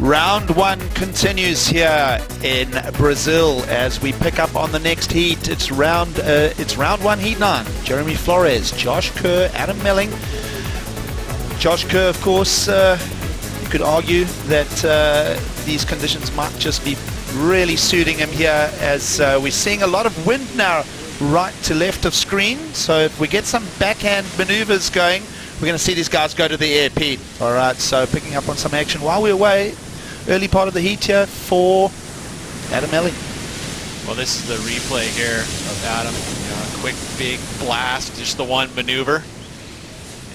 Round one continues here in Brazil as we pick up on the next heat. It's round one, heat 9. Jeremy Flores, Josh Kerr, Adam Melling. Josh Kerr, of course, you could argue that these conditions might just be really suiting him here, as we're seeing a lot of wind now right to left of screen. So if we get some backhand maneuvers going, we're going to see these guys go to the air, Pete. All right, so picking up on some action while we're away. Early part of the heat here for Adam Melling. Well, this is the replay here of Adam. A quick, big blast, just the one maneuver.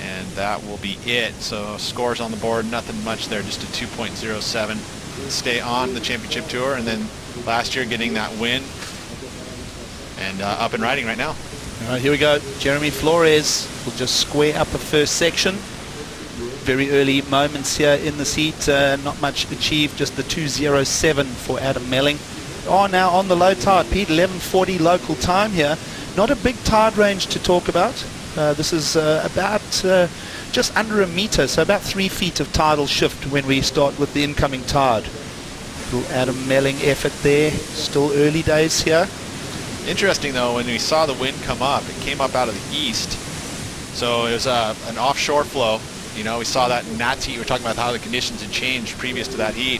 And that will be it. So scores on the board, nothing much there, just a 2.07. Stay on the championship tour, and then last year getting that win. And up and riding right now. All right, here we go. Jeremy Flores will just square up the first section. Very early moments here in the heat, not much achieved, just the 2.07 for Adam Melling. Oh, now on the low tide, Pete, 11:40 local time here. Not a big tide range to talk about. This is about just under a meter, so about 3 feet of tidal shift when we start with the incoming tide. Little Adam Melling effort there, still early days here. Interesting though, when we saw the wind come up, it came up out of the east. So it was an offshore flow. You know, we saw that in Nat's heat. We were talking about how the conditions had changed previous to that heat.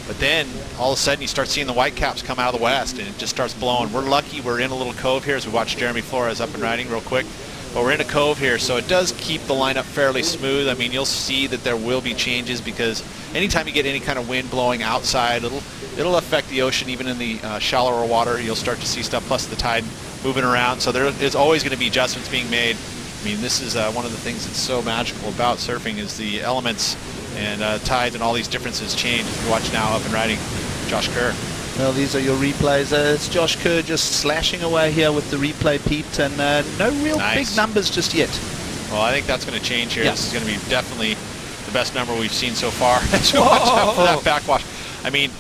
But then all of a sudden you start seeing the whitecaps come out of the west, and it just starts blowing. We're lucky we're in a little cove here as we watch Jeremy Flores up and riding real quick. But we're in a cove here, so it does keep the lineup fairly smooth. I mean, you'll see that there will be changes, because anytime you get any kind of wind blowing outside, it'll affect the ocean. Even in the shallower water, you'll start to see stuff, plus the tide moving around. So there is always going to be adjustments being made. I mean, this is one of the things that's so magical about surfing, is the elements and tides and all these differences change. If you watch now up and riding Josh Kerr. Well, these are your replays. It's Josh Kerr just slashing away here with the replay, Pete, and no real big numbers just yet. Well, I think that's going to change here. Yeah. This is going to be definitely the best number we've seen so far. So watch out for that backwash. I mean,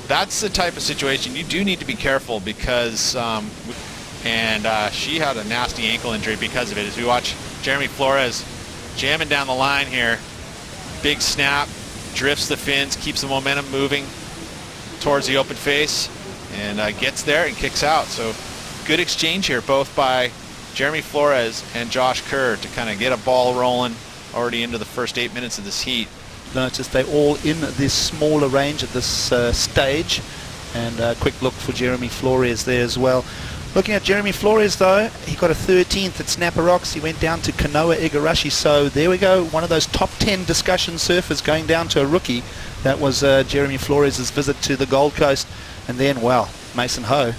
that's the type of situation you do need to be careful, because she had a nasty ankle injury because of it. As we watch Jeremy Flores jamming down the line here, big snap, drifts the fins, keeps the momentum moving towards the open face, and gets there and kicks out. So good exchange here, both by Jeremy Flores and Josh Kerr, to kind of get a ball rolling already into the first 8 minutes of this heat. Notice they're all in this smaller range at this stage, and a quick look for Jeremy Flores there as well. Looking at Jeremy Flores though, he got a 13th at Snapper Rocks. He went down to Kanoa Igarashi, so there we go, one of those top 10 discussion surfers going down to a rookie. That was Jeremy Flores' visit to the Gold Coast. And then, well, Mason Ho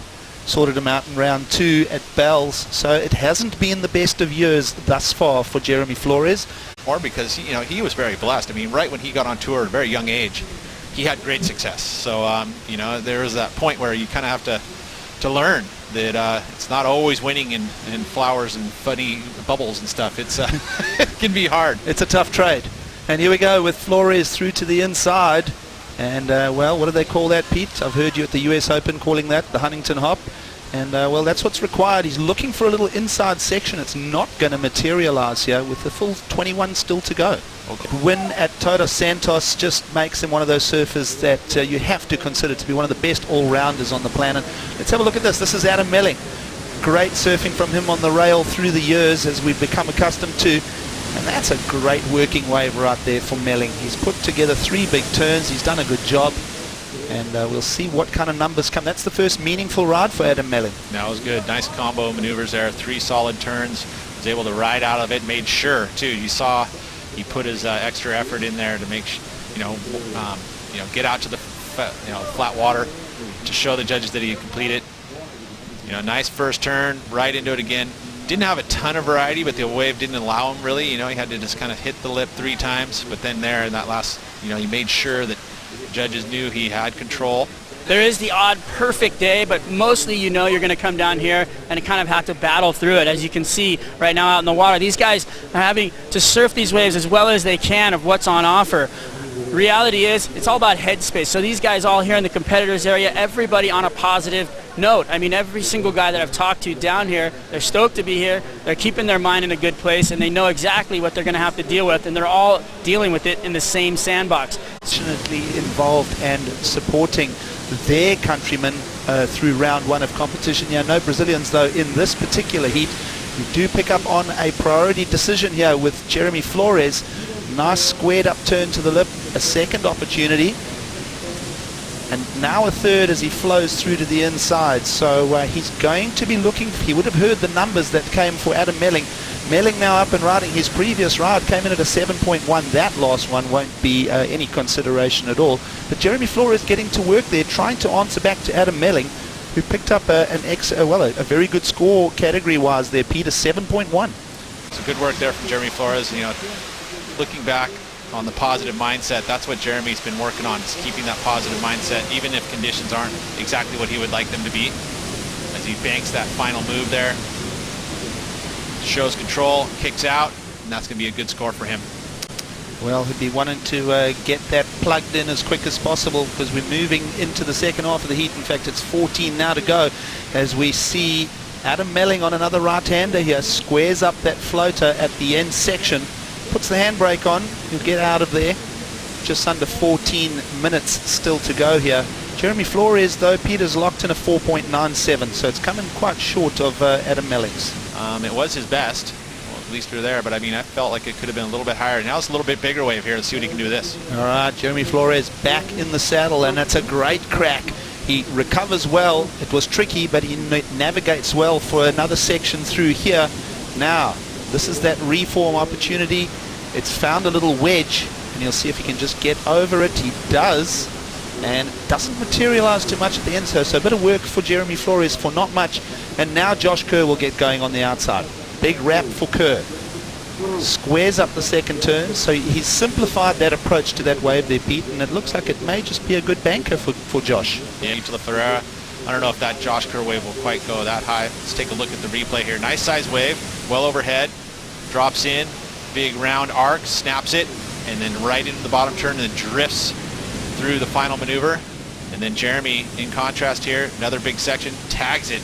sorted him out in round 2 at Bells. So it hasn't been the best of years thus far for Jeremy Flores. Or because, he was very blessed. I mean, right when he got on tour at a very young age, he had great success. So, there is that point where you kind of have to learn that it's not always winning in flowers and funny bubbles and stuff. It's it can be hard. It's a tough trade. And here we go with Flores through to the inside. And, well, what do they call that, Pete? I've heard you at the US Open calling that the Huntington Hop. And, well, that's what's required. He's looking for a little inside section. It's not going to materialize here with the full 21 still to go. Okay. Win at Todos Santos just makes him one of those surfers that you have to consider to be one of the best all-rounders on the planet. Let's have a look at this. This is Adam Melling. Great surfing from him on the rail through the years, as we've become accustomed to. And that's a great working wave right there for Melling. He's put together 3 big turns. He's done a good job. And we'll see what kind of numbers come. That's the first meaningful ride for Adam Melling. That was good. Nice combo maneuvers there. 3 solid turns. Was able to ride out of it. Made sure, too. You saw he put his extra effort in there to make, get out to the flat water to show the judges that he had completed. Nice first turn, right into it again. Didn't have a ton of variety, but the wave didn't allow him really. He had to just kind of hit the lip 3 times. But then there in that last, he made sure that judges knew he had control. There is the odd perfect day, but mostly you're going to come down here and kind of have to battle through it. As you can see right now out in the water, these guys are having to surf these waves as well as they can of what's on offer. reality is it's all about headspace. So these guys all here in the competitors area, everybody on a positive note. I mean, every single guy that I've talked to down here, they're stoked to be here. They're keeping their mind in a good place, and they know exactly what they're going to have to deal with, and they're all dealing with it in the same sandbox. Fortunately involved and supporting their countrymen through round one of competition here. No Brazilians, though, in this particular heat. We do pick up on a priority decision here with Jeremy Flores. Nice squared up turn to the lip, a second opportunity, and now a third as he flows through to the inside. So he's going to be looking, he would have heard the numbers that came for Adam Melling. Melling now up and riding. His previous ride came in at a 7.1. That last one won't be any consideration at all. But Jeremy Flores getting to work there, trying to answer back to Adam Melling, who picked up a very good score category-wise there, Peter, 7.1. So good work there from Jeremy Flores. You know, looking back on the positive mindset, that's what Jeremy's been working on, is keeping that positive mindset, even if conditions aren't exactly what he would like them to be. As he banks that final move there, shows control, kicks out, and that's going to be a good score for him. Well, he'd be wanting to get that plugged in as quick as possible, because we're moving into the second half of the heat. In fact, it's 14 now to go, as we see Adam Melling on another right-hander here, squares up that floater at the end section, puts the handbrake on, he'll get out of there. Just under 14 minutes still to go here. Jeremy Flores, though, Peter's locked in a 4.97, so it's coming quite short of Adam Melling's. It was his best, well, at least through there, but I mean, I felt like it could have been a little bit higher. Now it's a little bit bigger wave here. Let's see what he can do with this. All right, Jeremy Flores back in the saddle, and that's a great crack. He recovers well. It was tricky, but he navigates well for another section through here. Now, this is that reform opportunity. It's found a little wedge, and you'll see if he can just get over it. He does, and doesn't materialize too much at the end. So a bit of work for Jeremy Flores for not much. And now Josh Kerr will get going on the outside. Big wrap for Kerr. Squares up the second turn, so he's simplified that approach to that wave there, Pete, and it looks like it may just be a good banker for Josh. Yeah, to the Ferreira. I don't know if that Josh Kerr wave will quite go that high. Let's take a look at the replay here. Nice size wave, well overhead, drops in, big round arc, snaps it, and then right into the bottom turn, and then drifts through the final maneuver. And then Jeremy, in contrast here, another big section, tags it,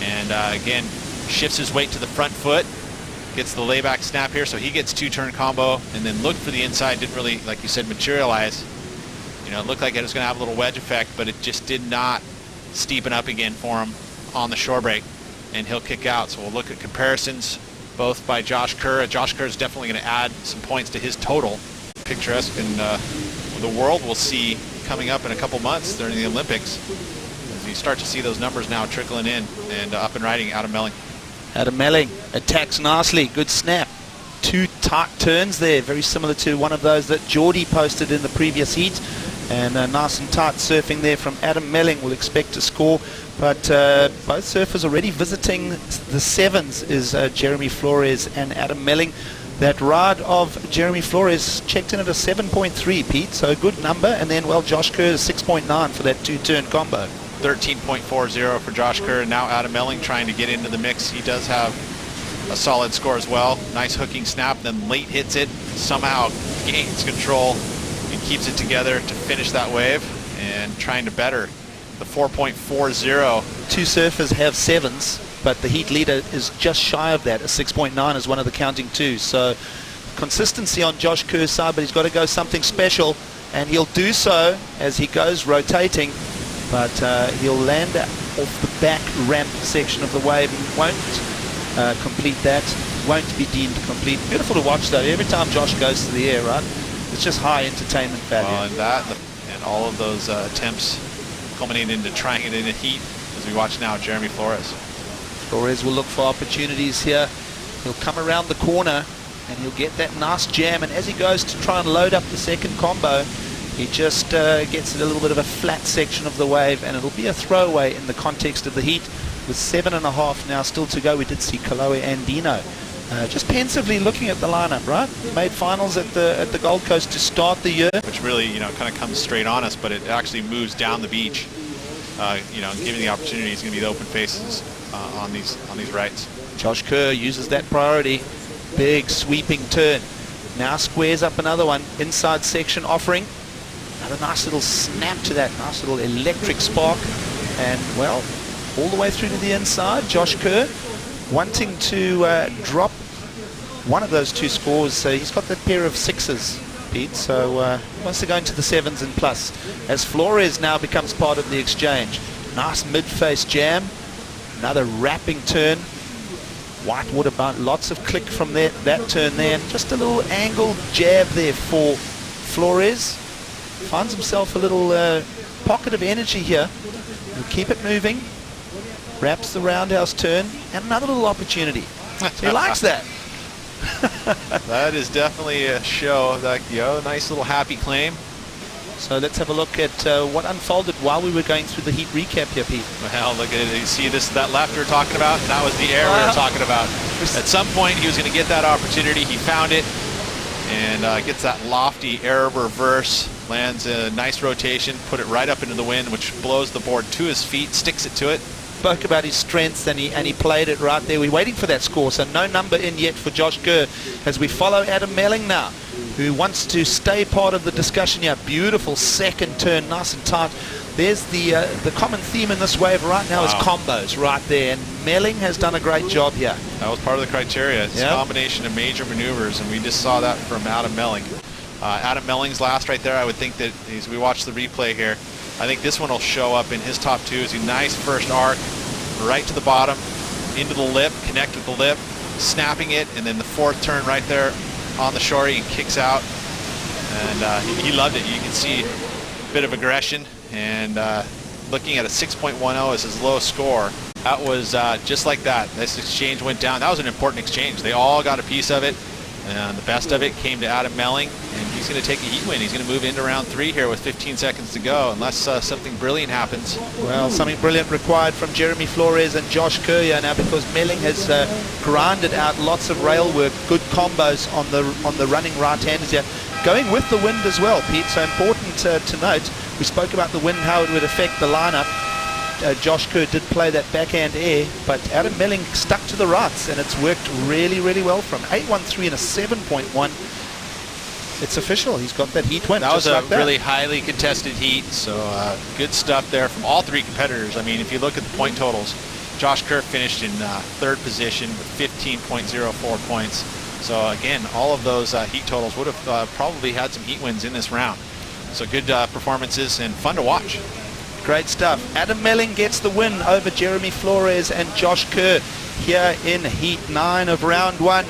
and again, shifts his weight to the front foot, gets the layback snap here, so he gets two-turn combo, and then looked for the inside, didn't really, like you said, materialize. You know, it looked like it was going to have a little wedge effect, but it just did not steepen up again for him on the shore break, and he'll kick out. So we'll look at comparisons, both by Josh Kerr. Josh Kerr is definitely going to add some points to his total. Picturesque, and the world will see coming up in a couple months during the Olympics, as you start to see those numbers now trickling in and up and riding out of Melling. Adam Melling attacks nicely, good snap. Two tight turns there, very similar to one of those that Geordie posted in the previous heat. And nice and tight surfing there from Adam Melling. We'll expect to score, but both surfers already visiting the sevens is Jeremy Flores and Adam Melling. That ride of Jeremy Flores checked in at a 7.3, Pete, so a good number. And then, well, Josh Kerr is 6.9 for that two-turn combo. 13.40 for Josh Kerr. Now Adam Melling trying to get into the mix. He does have a solid score as well. Nice hooking snap, then late hits it, somehow gains control and keeps it together to finish that wave, and trying to better the 4.40. Two surfers have sevens, but the heat leader is just shy of that. A 6.9 is one of the counting two. So consistency on Josh Kerr's side, but he's got to go something special, and he'll do so as he goes rotating. But he'll land off the back ramp section of the wave and won't complete that. Won't be deemed complete. Beautiful to watch, though. Every time Josh goes to the air, right? It's just high entertainment value. And that, and all of those attempts culminating into trying it in a heat, as we watch now Jeremy Flores. Flores will look for opportunities here. He'll come around the corner and he'll get that nice jam, and as he goes to try and load up the second combo, he just gets a little bit of a flat section of the wave, and it'll be a throwaway in the context of the heat. With 7.5 now still to go, we did see Kaloe and Dino just pensively looking at the lineup, right? Made finals at the Gold Coast to start the year. Which really, you know, kind of comes straight on us, but it actually moves down the beach. You know, given the opportunity, it's going to be the open faces on these rights. Josh Kerr uses that priority. Big sweeping turn. Now squares up another one, inside section offering. Another nice little snap to that, nice little electric spark. And, well, all the way through to the inside, Josh Kerr wanting to drop one of those two scores. So he's got that pair of sixes, Pete, so he wants to go into the sevens and plus. As Flores now becomes part of the exchange. Nice mid-face jam. Another wrapping turn. Whitewater bound, lots of click from that turn there. And just a little angled jab there for Flores. Finds himself a little pocket of energy here. He'll keep it moving. Wraps the roundhouse turn. And another little opportunity. He likes that. That is definitely a show. That, nice little happy claim. So let's have a look at what unfolded while we were going through the heat recap here, Pete. Well, look at it. You see that left we were talking about? That was the air we were talking about. At some point, he was going to get that opportunity. He found it and gets that lofty air reverse. Lands a nice rotation, put it right up into the wind, which blows the board to his feet, sticks it to it. Spoke about his strengths and he played it right there. We're waiting for that score, so no number in yet for Josh Kerr as we follow Adam Melling now, who wants to stay part of the discussion here. Beautiful second turn, nice and tight. There's the common theme in this wave right now is combos right there, and Melling has done a great job here. That was part of the criteria. It's a combination of major maneuvers, and we just saw that from Adam Melling. Adam Melling's last right there, I would think that as we watch the replay here, I think this one will show up in his top two. It's a nice first arc, right to the bottom, into the lip, connect with the lip, snapping it, and then the fourth turn right there on the shore, he kicks out. And he loved it. You can see a bit of aggression, and looking at a 6.10 as his low score. That was just like that. This exchange went down. That was an important exchange. They all got a piece of it. And the best of it came to Adam Melling, and he's going to take a heat win. He's going to move into round 3 here with 15 seconds to go, unless something brilliant happens. Well, something brilliant required from Jeremy Flores and Josh Kerr now, because Melling has grinded out lots of rail work, good combos on the running right-handers here. Going with the wind as well, Pete, so important to note. We spoke about the wind, how it would affect the lineup. Josh Kerr did play that backhand air, but Adam Melling stuck to the rights, and it's worked really, really well from 8.13 and a 7.1. It's official. He's got that heat win. That was a really highly contested heat, so good stuff there from all three competitors. I mean, if you look at the point totals, Josh Kerr finished in third position with 15.04 points. So again, all of those heat totals would have probably had some heat wins in this round. So good performances and fun to watch. Great stuff. Adam Melling gets the win over Jeremy Flores and Josh Kerr here in Heat 9 of round 1.